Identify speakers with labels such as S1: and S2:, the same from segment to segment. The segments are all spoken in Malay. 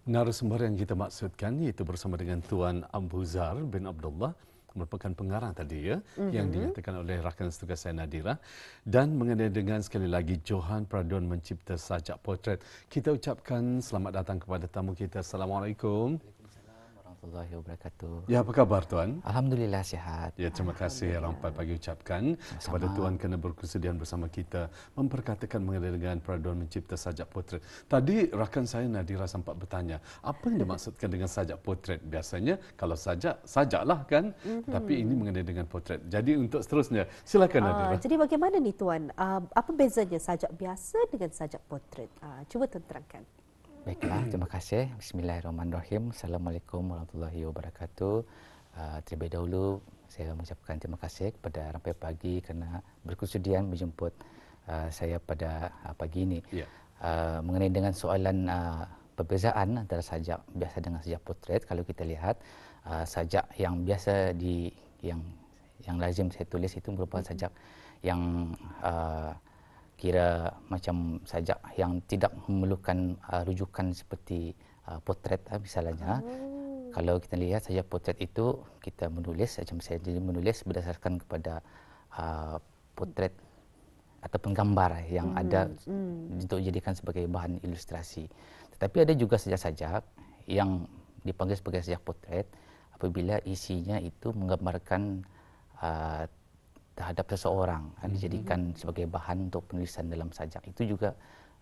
S1: Narasumber yang kita maksudkan iaitu bersama dengan Tuan Abu Zar bin Abdullah, merupakan pengarang tadi ya, yang dinyatakan oleh rakan setugas saya Nadira, dan mengenai dengan sekali lagi Johan Pradon mencipta sajak potret. Kita ucapkan selamat datang kepada tamu kita. Assalamualaikum.
S2: Waalaikumsalam warahmatullahi wabarakatuh.
S1: Ya, apa kabar Tuan?
S2: Alhamdulillah sihat.
S1: Ya, terima kasih rampai pagi ucapkan kepada Tuan kerana berkesudian bersama kita memperkatakan mengenai dengan Pradon mencipta sajak potret. Tadi rakan saya Nadira sempat bertanya, apa yang dimaksudkan dengan sajak potret? Biasanya kalau sajaklah kan, tapi ini mengenai dengan potret. Jadi untuk seterusnya, silakan Nadira.
S3: Jadi bagaimana ni Tuan? Apa bezanya sajak biasa dengan sajak potret? Cuba Tuan terangkan.
S2: Baiklah, terima kasih. Bismillahirrahmanirrahim. Assalamualaikum warahmatullahi wabarakatuh. Terlebih dahulu saya mengucapkan terima kasih kepada rampai pagi kerana berkesudian menjemput saya pada pagi ini.
S1: Ya.
S2: Mengenai dengan soalan perbezaan antara sajak biasa dengan sajak potret, kalau kita lihat sajak yang biasa yang lazim saya tulis itu merupakan sajak yang kira macam sajak yang tidak memerlukan rujukan seperti potret misalnya. Kalau kita lihat sajak potret itu kita menulis macam saya jadi menulis berdasarkan kepada potret ataupun gambar yang ada untuk dijadikan sebagai bahan ilustrasi. Tetapi ada juga sajak-sajak yang dipanggil sebagai sajak potret apabila isinya itu menggambarkan terhadap seseorang, dijadikan sebagai bahan untuk penulisan dalam sajak. Itu juga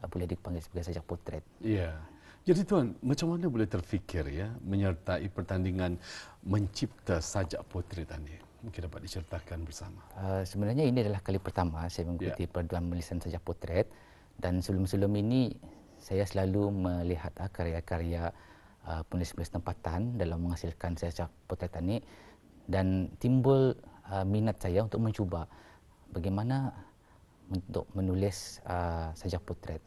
S2: boleh dipanggil sebagai sajak potret.
S1: Ya. Jadi Tuan, macam mana boleh terfikir ya menyertai pertandingan mencipta sajak potret ini? Mungkin dapat diceritakan bersama.
S2: Sebenarnya ini adalah kali pertama saya mengikuti perguruan penulisan sajak potret, dan sebelum-sebelum ini saya selalu melihat karya-karya penulis-penulis tempatan dalam menghasilkan sajak potret ini, dan timbul minat saya untuk mencuba bagaimana untuk menulis sajak potret.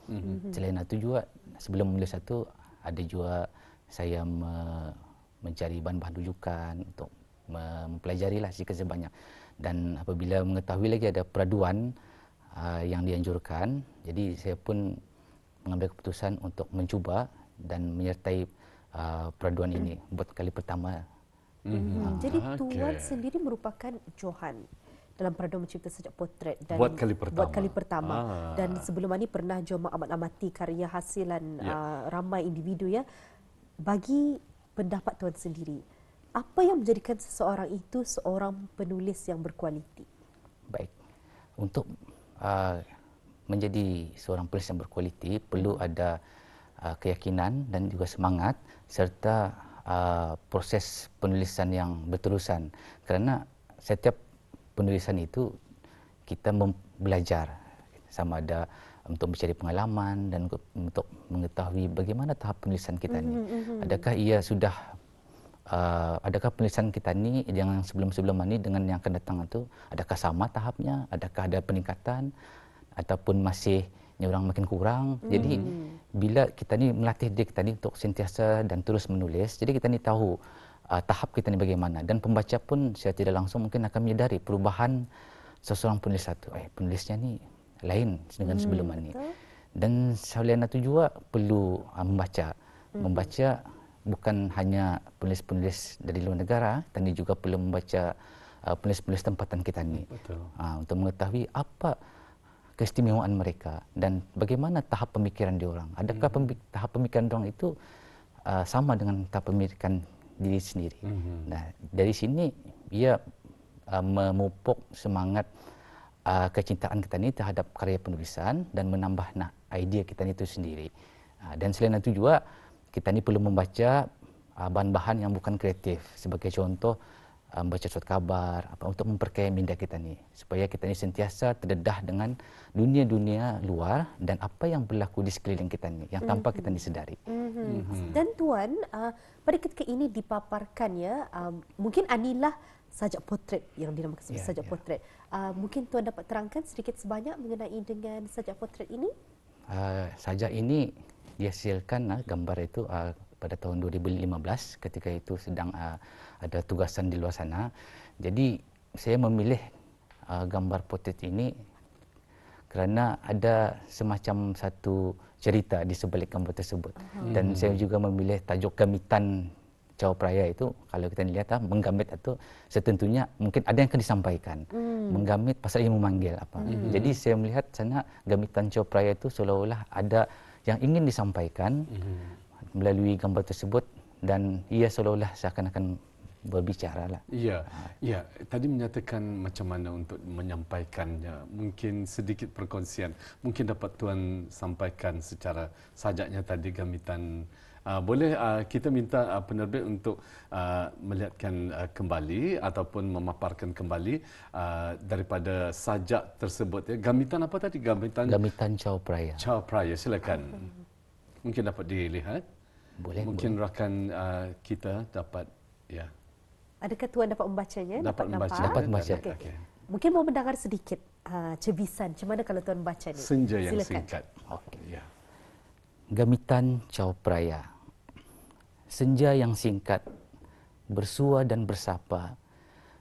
S2: Selain itu juga sebelum menulis itu ada juga saya mencari bahan-bahan rujukan untuk mempelajarilah sedikit sebanyak, dan apabila mengetahui lagi ada peraduan yang dianjurkan, jadi saya pun mengambil keputusan untuk mencuba dan menyertai peraduan ini buat kali pertama.
S3: Jadi Tuan sendiri merupakan Johan dalam Pradon mencipta sajak potret dan
S1: buat kali pertama.
S3: Dan sebelum ini pernah Jom amat-amati karya hasilan ramai individu ya. Bagi pendapat Tuan sendiri, apa yang menjadikan seseorang itu seorang penulis yang berkualiti?
S2: Baik, untuk menjadi seorang penulis yang berkualiti perlu ada keyakinan dan juga semangat serta proses penulisan yang berterusan, kerana setiap penulisan itu kita belajar sama ada untuk mencari pengalaman dan untuk mengetahui bagaimana tahap penulisan kita ni. Adakah penulisan kita ni yang sebelum-sebelum ini dengan yang akan datang itu adakah sama tahapnya, adakah ada peningkatan ataupun masih orang makin kurang. Jadi bila kita ni melatih diri kita ni untuk sentiasa dan terus menulis, jadi kita ni tahu tahap kita ni bagaimana, dan pembaca pun secara tidak langsung mungkin akan menyadari perubahan seseorang penulis satu. Penulisnya ni lain dengan sebelum ini. Dan selain itu juga perlu membaca. Membaca bukan hanya penulis-penulis dari luar negara, tapi juga perlu membaca penulis-penulis tempatan kita ni. Untuk mengetahui apa keistimewaan mereka dan bagaimana tahap pemikiran diorang. Adakah tahap pemikiran diorang itu sama dengan tahap pemikiran diri sendiri. Nah, dari sini ia memupuk semangat kecintaan kita ni terhadap karya penulisan dan menambah idea kita ni itu sendiri. Dan selain itu juga kita ni perlu membaca bahan-bahan yang bukan kreatif, sebagai contoh membaca surat kabar untuk memperkaya minda kita ni, supaya kita ni sentiasa terdedah dengan dunia-dunia luar dan apa yang berlaku di sekeliling kita ni yang tanpa kita ni sedari.
S3: Dan Tuan, pada ketika ini dipaparkan ya, mungkin anilah sajak potret yang dinamakan sebagai sajak potret. Mungkin Tuan dapat terangkan sedikit sebanyak mengenai dengan sajak potret ini?
S2: Sajak ini dihasilkan gambar itu pada tahun 2015 ketika itu sedang ada tugasan di luar sana. Jadi saya memilih gambar potret ini kerana ada semacam satu cerita di sebalik gambar tersebut. Dan saya juga memilih tajuk gamitan Cawa Praya itu, kalau kita lihat menggamit itu setentunya mungkin ada yang akan disampaikan. Menggamit pasal ia memanggil apa. Jadi saya melihat sana gamitan Cawa Praya itu seolah-olah ada yang ingin disampaikan melalui gambar tersebut, dan ia seolah-olah seakan-akan berbicara lah.
S1: Ya, ya. Tadi menyatakan macam mana untuk menyampaikannya. Mungkin sedikit perkongsian. Mungkin dapat Tuan sampaikan secara sajaknya tadi gamitan. Boleh kita minta penerbit untuk melihatkan kembali ataupun memaparkan kembali daripada sajak tersebut. Ya. Gamitan apa tadi?
S2: Gamitan Cawa Praya.
S1: Cawa Praya, silakan. Mungkin dapat dilihat.
S2: Boleh.
S1: Mungkin rakan kita dapat, ya.
S3: Adakah Tuan dapat membacanya?
S1: Dapat membaca.
S2: Dapat membaca.
S3: Okay. Mungkin mau mendengar sedikit cebisan. Macam mana kalau Tuan baca ni?
S1: Senja yang
S3: Silakan.
S1: singkat.
S2: Okey.
S1: Ya.
S2: Gamitan Cawa Praya. Senja yang singkat, bersua dan bersapa,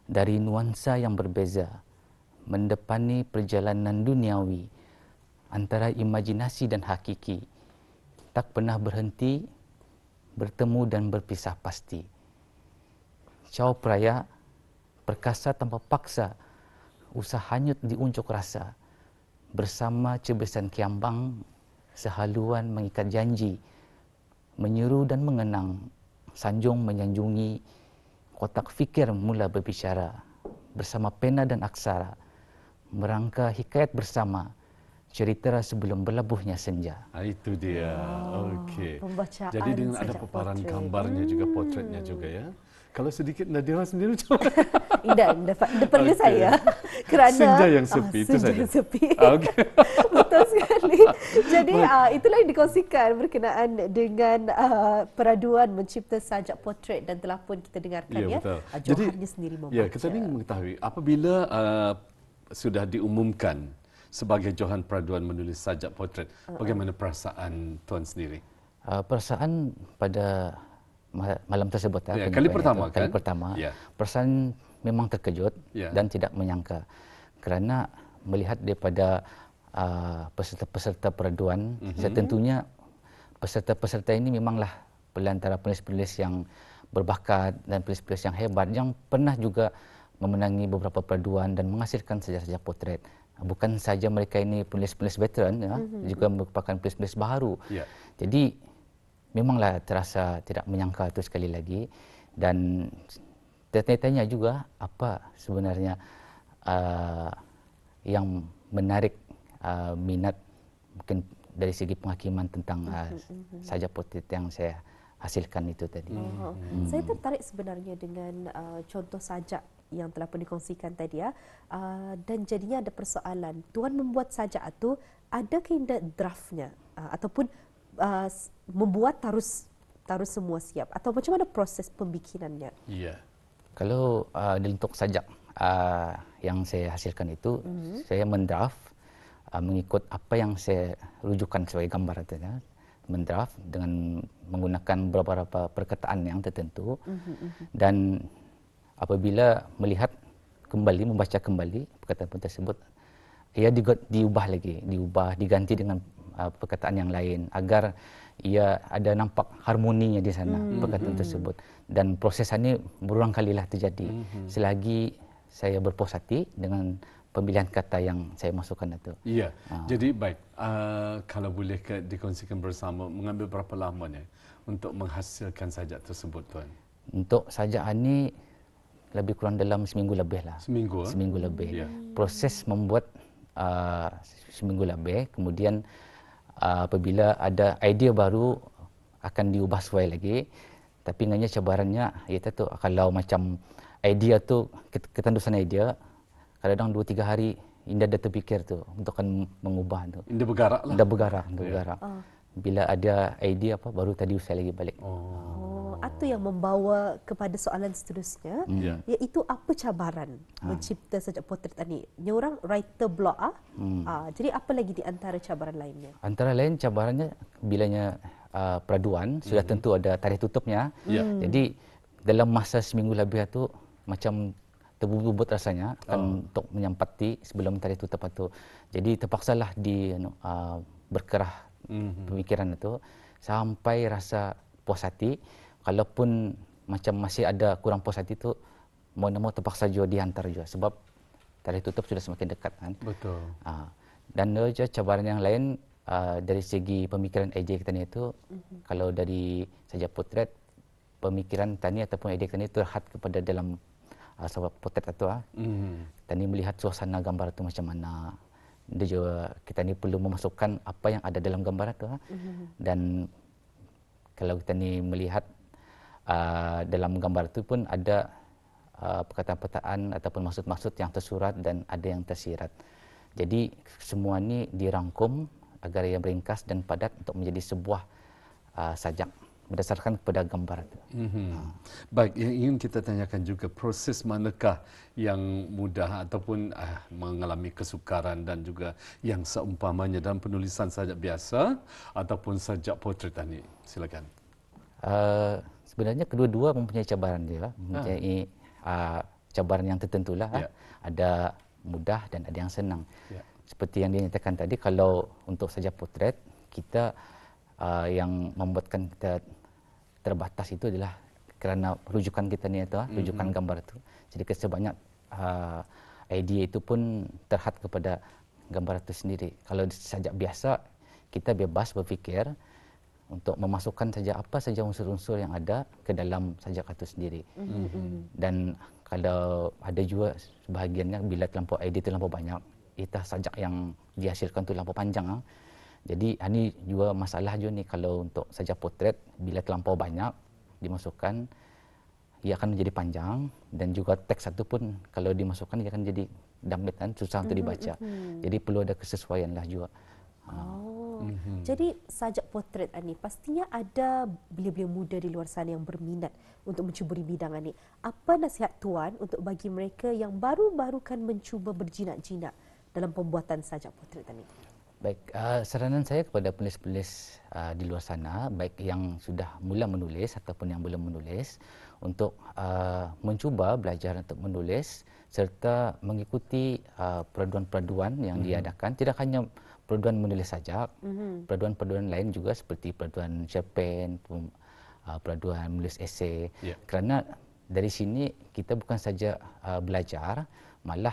S2: dari nuansa yang berbeza, mendepani perjalanan duniawi, antara imajinasi dan hakiki, tak pernah berhenti, bertemu dan berpisah pasti. Cawa Praya, perkasa tanpa paksa, usah hanyut di unjuk rasa, bersama cebesan kiambang, sehaluan mengikat janji, menyuruh dan mengenang, sanjung menyanjungi, kotak fikir mula berbicara, bersama pena dan aksara, merangka hikayat bersama, cerita sebelum berlabuhnya senja.
S1: Itu dia. Okey.
S3: Pembacaan
S1: Jadi dengan ada
S3: sajak
S1: paparan
S3: potret.
S1: gambarnya juga, potretnya juga ya. Kalau sedikit Nadira sendiri macam mana?
S3: Indah perlu
S1: Okey.
S3: saya. Kerana
S1: Senja yang sepi, itu
S3: senja
S1: saja.
S3: yang sepi.
S1: Okey.
S3: Betul sekali. Jadi itulah yang dikongsikan berkenaan dengan peraduan mencipta sajak potret, dan telah pun kita dengarkan
S1: Ya,
S3: ya.
S1: betul.
S3: Johannya sendiri membaca.
S1: Ya, kita ingin mengetahui apabila sudah diumumkan sebagai Johan peraduan menulis sajak potret, bagaimana perasaan Tuan sendiri?
S2: Perasaan pada malam tersebut,
S1: Ya, kali pertama
S2: kali
S1: kan?
S2: pertama,
S1: Ya.
S2: perasaan memang terkejut
S1: Ya.
S2: dan tidak menyangka, kerana melihat daripada peserta-peserta peraduan, tentunya peserta-peserta ini memanglah antara penulis-penulis yang berbakat dan penulis-penulis yang hebat yang pernah juga memenangi beberapa peraduan dan menghasilkan sajak-sajak potret. Bukan saja mereka ini penulis-penulis veteran, ya, juga merupakan penulis-penulis baru.
S1: Ya.
S2: Jadi memanglah terasa tidak menyangka itu sekali lagi, dan tanya juga apa sebenarnya yang menarik minat mungkin dari segi penghakiman tentang sajak potret yang saya hasilkan itu tadi.
S3: Saya tertarik sebenarnya dengan contoh sajak yang telah pun dikongsikan tadi ya. Dan jadinya ada persoalan. Tuan membuat sajak itu, ada keindah draftnya ataupun membuat tarus semua siap, atau macam mana proses pembikinannya?
S1: Ya.
S2: Kalau untuk sajak yang saya hasilkan itu, saya mendraft mengikut apa yang saya rujukan sebagai gambar itu, ya. Mendraft dengan menggunakan beberapa perkataan yang tertentu, dan apabila melihat kembali, membaca kembali perkataan tersebut, ia diubah lagi, diganti dengan perkataan yang lain agar ia ada nampak harmoninya di sana perkataan tersebut, dan proses ini berulang kalilah terjadi selagi saya berpuas hati dengan pemilihan kata yang saya masukkan itu.
S1: Iya. Jadi baik, kalau boleh dikongsikan bersama, mengambil berapa lamanya untuk menghasilkan sajak tersebut, Tuan?
S2: Untuk sajak ini lebih kurang dalam seminggu lebih lah.
S1: Seminggu?
S2: Seminggu lebih.
S1: Ya.
S2: Proses membuat seminggu lebih, kemudian apabila ada idea baru akan diubah sesuai lagi. Tapi ingatnya cabarannya iaitu tu, kalau macam idea tu, ketentusan idea, kadang 2-3 hari Indah dah terfikir tu untuk akan mengubah tu.
S1: Indah bergerak lah.
S2: Indah bergerak. Bila ada idea apa, baru tadi usai lagi balik.
S3: Itu yang membawa kepada soalan seterusnya, iaitu apa cabaran mencipta sajak potret tadi? Ni orang writer block jadi apa lagi di antara cabaran lainnya?
S2: Antara lain cabarannya bilanya peraduan sudah tentu ada tarikh tutupnya. Jadi dalam masa seminggu lebih itu macam terbubut rasanya untuk menyempati sebelum tarikh tutup itu. Jadi terpaksalah berkerah pemikiran itu sampai rasa puas hati. Kalaupun macam masih ada kurang puas hati itu, mau terpaksa juga dihantar juga sebab tarikh tutup sudah semakin dekat kan.
S1: Betul.
S2: Dan juga cabaran yang lain dari segi pemikiran AJ kita ni itu, kalau dari sajak potret, pemikiran tani ataupun ide kita ni terhad kepada dalam sebab potret itu. Tani melihat suasana gambar itu macam mana. Dia juga kita ni perlu memasukkan apa yang ada dalam gambar itu. Dan kalau kita ni melihat dalam gambar itu pun ada perkataan-perkataan ataupun maksud-maksud yang tersurat dan ada yang tersirat. Jadi semua ni dirangkum agar ia ringkas dan padat untuk menjadi sebuah sajak berdasarkan kepada gambar itu.
S1: Baik, yang ingin kita tanyakan juga, proses manakah yang mudah ataupun mengalami kesukaran dan juga yang seumpamanya dalam penulisan sajak biasa ataupun sajak potret tadi? Silakan.
S2: Sebenarnya kedua-dua mempunyai cabaran dia, mempunyai cabaran yang tertentulah. Ada mudah dan ada yang senang. Seperti yang dinyatakan tadi, kalau untuk sajak potret, kita yang membuatkan kita terbatas itu adalah kerana rujukan kita ni itu, rujukan gambar itu. Jadi kesebanyak idea itu pun terhad kepada gambar itu sendiri. Kalau sajak biasa, kita bebas berfikir untuk memasukkan saja apa saja unsur-unsur yang ada ke dalam sajak itu sendiri. Dan kalau ada juga sebahagiannya bila terlampau idea terlampau banyak, itah sajak yang dihasilkan tu terlampau panjang. Jadi ini juga masalah juga ni, kalau untuk sajak potret bila terlampau banyak dimasukkan, ia akan menjadi panjang, dan juga teks satu pun kalau dimasukkan ia akan jadi damit kan, susah untuk dibaca. Jadi perlu ada kesesuaian lah juga.
S3: Jadi sajak potret ini pastinya ada belia-belia muda di luar sana yang berminat untuk mencuburi bidang ini. Apa nasihat Tuan untuk bagi mereka yang baru-baru kan mencuba berjinak-jinak dalam pembuatan sajak potret ini?
S2: Baik, saranan saya kepada penulis-penulis di luar sana, baik yang sudah mula menulis ataupun yang belum menulis, untuk mencuba belajar untuk menulis serta mengikuti peraduan-peraduan yang diadakan. Tidak hanya peraduan menulis sajak, peraduan-peraduan lain juga seperti peraduan cerpen, peraduan menulis esei. Kerana dari sini kita bukan saja belajar, malah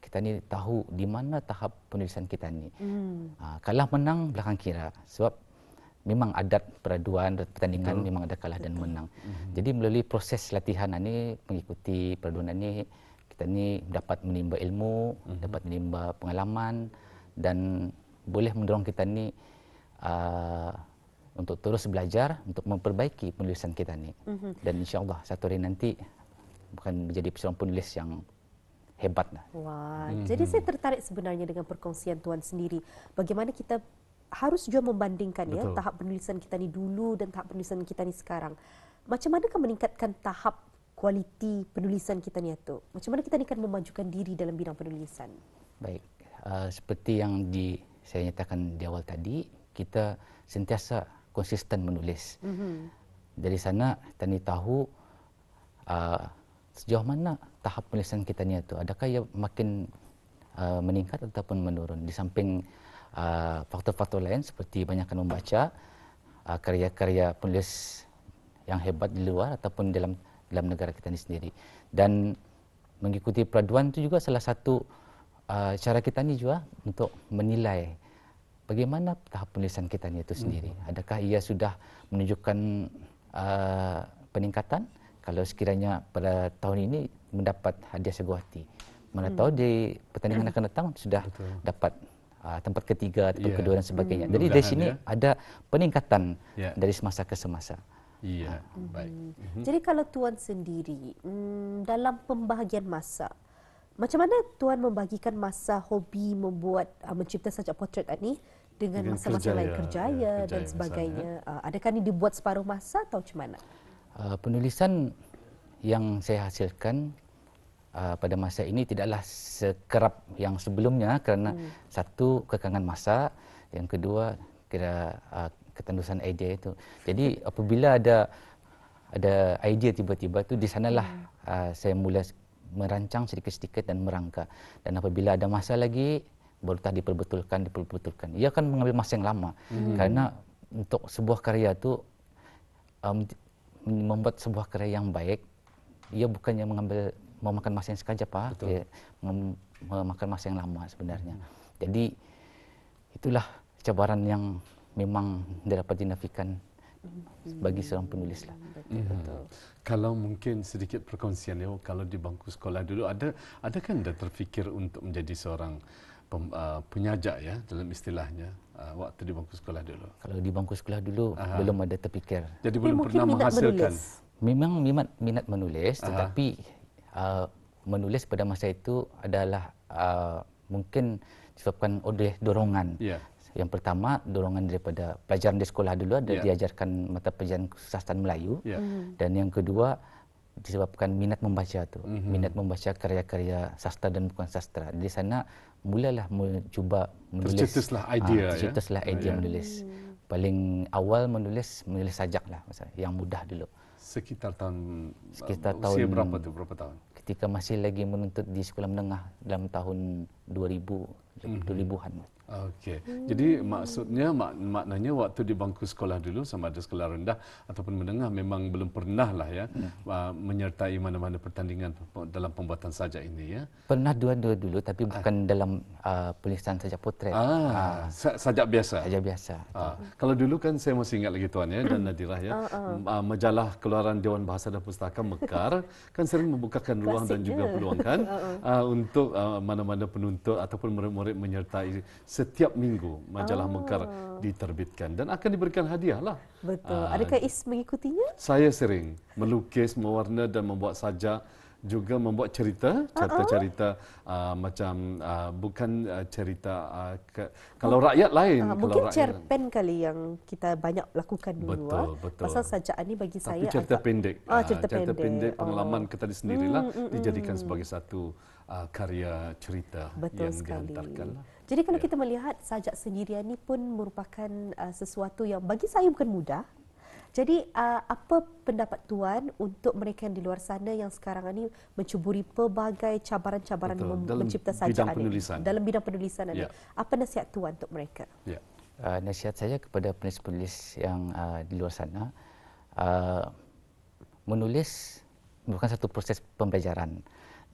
S2: kita ni tahu di mana tahap penulisan kita ni. Kalah menang belakang kira, sebab memang adat peraduan dan pertandingan memang ada kalah dan menang. Jadi melalui proses latihan ini, mengikuti peraduan ini, kita ni dapat menimba ilmu, dapat menimba pengalaman, dan boleh mendorong kita ni untuk terus belajar untuk memperbaiki penulisan kita ni. Dan insya-Allah satu hari nanti bukan menjadi seorang penulis yang hebat lah.
S3: Wah, jadi saya tertarik sebenarnya dengan perkongsian Tuan sendiri. Bagaimana kita harus juga membandingkan ya tahap penulisan kita ni dulu dan tahap penulisan kita ni sekarang. Macam manakah meningkatkan tahap kualiti penulisan kita ni itu? Macam mana kita ni akan memajukan diri dalam bidang penulisan?
S2: Baik, seperti yang saya nyatakan di awal tadi, kita sentiasa konsisten menulis. Dari sana kita ni tahu sejauh mana tahap penulisan kita ni itu, adakah ia makin meningkat ataupun menurun. Di samping faktor-faktor lain seperti banyakkan membaca karya-karya penulis yang hebat di luar ataupun dalam negara kita ni sendiri. Dan mengikuti peraduan itu juga salah satu cara kita ni juga untuk menilai bagaimana tahap penulisan kita ni itu sendiri. Adakah ia sudah menunjukkan peningkatan? Kalau sekiranya pada tahun ini mendapat hadiah seguhati, mana tahu di pertandingan akan datang sudah dapat tempat ketiga atau kedua dan sebagainya. Jadi dari sini ada peningkatan dari semasa ke semasa.
S1: Baik.
S3: Jadi kalau Tuan sendiri dalam pembahagian masa, macam mana Tuan membagikan masa hobi membuat mencipta sajak potret ini dengan masa-masa lain kerjaya dan sebagainya? Adakah ini dibuat separuh masa atau macam mana?
S2: Penulisan yang saya hasilkan pada masa ini tidaklah sekerap yang sebelumnya kerana satu, kekangan masa, yang kedua ketendusan idea itu. Jadi apabila ada idea tiba-tiba itu, di sanalah saya mula merancang sedikit-sedikit dan merangka. Dan apabila ada masa lagi, baru tak diperbetulkan. Ia akan mengambil masa yang lama. Karena untuk sebuah karya itu, membuat sebuah karya yang baik, ia bukannya memakan masa yang sekejap, ia memakan masa yang lama sebenarnya. Jadi itulah cabaran yang memang tidak dapat dinafikan bagi seorang penulis lah.
S3: Betul.
S1: Kalau mungkin sedikit perkongsian ya, kalau di bangku sekolah dulu ada kan anda terfikir untuk menjadi seorang penyajak ya dalam istilahnya waktu di bangku sekolah dulu?
S2: Kalau di bangku sekolah dulu belum ada terfikir.
S1: Jadi belum pernah menghasilkan.
S2: Memang minat menulis, tetapi menulis pada masa itu adalah mungkin disebabkan oleh dorongan.
S1: Yeah.
S2: Yang pertama, dorongan daripada pelajaran di sekolah dulu ada diajarkan mata pelajaran kesusastraan Melayu. Dan yang kedua, disebabkan minat membaca tu. Minat membaca karya-karya sastra dan bukan sastra. Di sana mulalah mencuba menulis.
S1: Tercetuslah idea
S2: idea menulis. Paling awal menulis sajak lah, yang mudah dulu.
S1: Sekitar tahun
S2: tahun
S1: berapa tu? Berapa tahun?
S2: Ketika masih lagi menuntut di sekolah menengah dalam tahun 2000-an.
S1: Okey. Jadi maksudnya maknanya waktu di bangku sekolah dulu, sama ada sekolah rendah ataupun menengah, memang belum pernah lah ya menyertai mana-mana pertandingan dalam pembuatan sajak ini ya.
S2: Pernah dua-dua dulu, tapi bukan dalam penulisan sajak potret.
S1: Sajak biasa.
S2: Sajak biasa.
S1: Kalau dulu kan saya masih ingat lagi Tuan ya dan Nadirah ya, majalah keluaran Dewan Bahasa dan Pustaka Mekar kan sering membukakan ruang dan juga peluang kan untuk mana-mana penuntut ataupun murid-murid menyertai. Setiap minggu majalah Mekar diterbitkan dan akan diberikan hadiah lah.
S3: Betul. Adakah Is mengikutinya?
S1: Saya sering melukis, mewarna dan membuat sajak, juga membuat cerita macam bukan cerita kalau rakyat lain.
S3: Mungkin
S1: kalau
S3: cerpen kali yang kita banyak lakukan dulu.
S1: Betul.
S3: Pasal sajak ini bagi
S1: tapi
S3: saya
S1: cerita pendek.
S3: cerita pendek.
S1: Pengalaman kita sendirilah dijadikan sebagai satu karya cerita
S3: Betul
S1: yang
S3: sekali.
S1: dihantarkan.
S3: Jadi kalau kita melihat sajak sendirian ini pun merupakan sesuatu yang bagi saya bukan mudah. Jadi apa pendapat Tuan untuk mereka yang di luar sana yang sekarang ini mencuburi pelbagai cabaran-cabaran mencipta sajak dalam bidang penulisan ini? Apa nasihat Tuan untuk mereka?
S2: Nasihat saya kepada penulis-penulis yang di luar sana, menulis bukan satu proses pembelajaran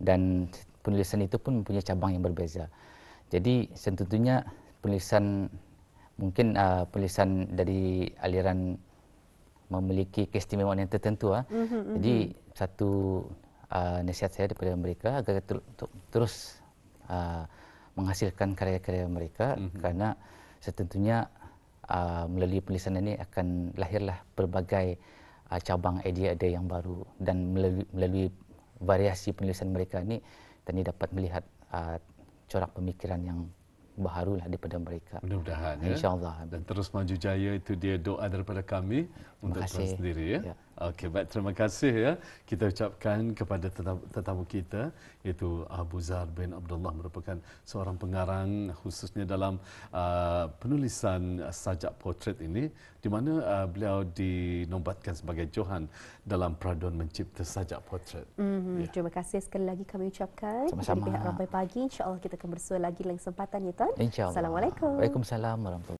S2: dan penulisan itu pun mempunyai cabang yang berbeza. Jadi tentunya penulisan mungkin penulisan dari aliran memiliki keistimewaan yang tertentu. Jadi satu nasihat saya daripada mereka agar terus menghasilkan karya-karya mereka kerana setentunya melalui penulisan ini akan lahirlah pelbagai cabang idea-idea yang baru dan melalui variasi penulisan mereka ini kita dapat melihat corak pemikiran yang baharulah daripada mereka.
S1: Mudah-mudahan ya.
S2: InsyaAllah.
S1: Dan terus maju jaya, itu dia doa daripada kami untuk Tuan sendiri ya. Okey, baik, terima kasih ya. Kita ucapkan kepada tetamu kita iaitu Abu Zar bin Abdullah, merupakan seorang pengarang khususnya dalam penulisan sajak potret ini, di mana beliau dinobatkan sebagai Johan dalam Peraduan Mencipta Sajak Potret.
S3: Terima kasih sekali lagi kami ucapkan.
S2: Sama-sama.
S3: Dari pihak Rampai Pagi, insya-Allah kita akan bersua lagi dalam kesempatan ya Tuan.
S2: InsyaAllah.
S3: Assalamualaikum.
S2: Waalaikumsalam warahmatullahi